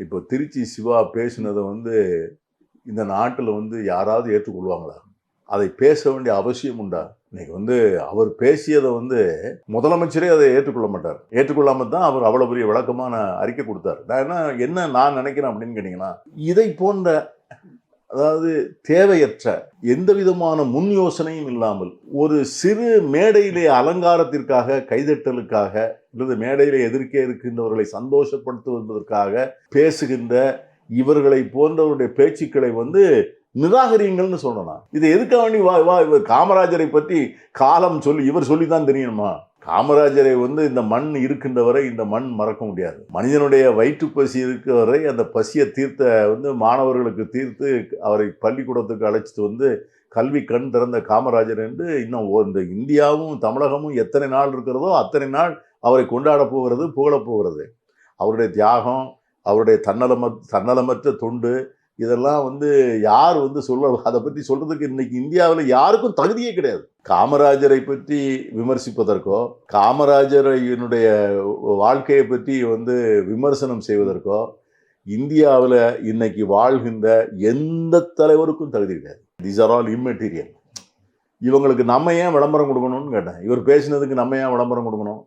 இப்போ திருச்சி சிவா பேசினதை இந்த நாட்டில் யாராவது ஏற்றுக்கொள்வாங்களா? அதை பேச வேண்டிய அவசியம் உண்டா? இன்னைக்கு அவர் பேசியதை முதலமைச்சரே அதை ஏற்றுக்கொள்ள மாட்டார். ஏற்றுக்கொள்ளாம தான் அவர் அவ்வளவு பெரிய விளக்கமான அறிக்கை கொடுத்தார். நான் நினைக்கிறேன் அப்படின்னு கேட்டீங்கன்னா, இதை போன்ற அதாவது தேவையற்ற எந்த விதமான முன் யோசனையும் இல்லாமல் ஒரு சிறு மேடையிலே அலங்காரத்திற்காக, கைதட்டலுக்காக அல்லது மேடையிலே எதிர்க்கே இருக்கின்றவர்களை சந்தோஷப்படுத்துவதற்காக பேசுகின்ற இவர்களை போன்றவருடைய பேச்சுக்களை நிராகரியுங்கள்னு சொல்லலாம். இது எதுக்காக வேண்டி இவர் காமராஜரை பற்றி காலம் சொல்லி இவர் சொல்லித்தான் தெரியணுமா? காமராஜரை இந்த மண் இருக்கின்ற வரை இந்த மண் மறக்க முடியாது. மனிதனுடைய வயிற்று பசி இருக்க வரை அந்த பசியை தீர்த்த மாணவர்களுக்கு தீர்த்து அவரை பள்ளிக்கூடத்துக்கு அழைச்சிட்டு கல்வி கண் திறந்த காமராஜர் என்று இன்னும் இந்த இந்தியாவும் தமிழகமும் எத்தனை நாள் இருக்கிறதோ அத்தனை நாள் அவரை கொண்டாட போகிறது, புகழப் போகிறது. அவருடைய தியாகம், அவருடைய தன்னலமற்ற தொண்டு, இதெல்லாம் யார் சொல்ல, அதை பற்றி சொல்றதுக்கு இன்னைக்கு இந்தியாவில் யாருக்கும் தகுதியே கிடையாது. காமராஜரை பற்றி விமர்சிப்பதற்கோ, காமராஜரினுடைய வாழ்க்கையை பற்றி விமர்சனம் செய்வதற்கோ இந்தியாவில் இன்னைக்கு வாழ்கின்ற எந்த தலைவருக்கும் தகுதி கிடையாது. These are all immaterial. இவங்களுக்கு நம்ம ஏன் விளம்பரம் கொடுக்கணும்னு கேட்டேன். இவர் பேசினதுக்கு நம்ம ஏன் விளம்பரம் கொடுக்கணும்?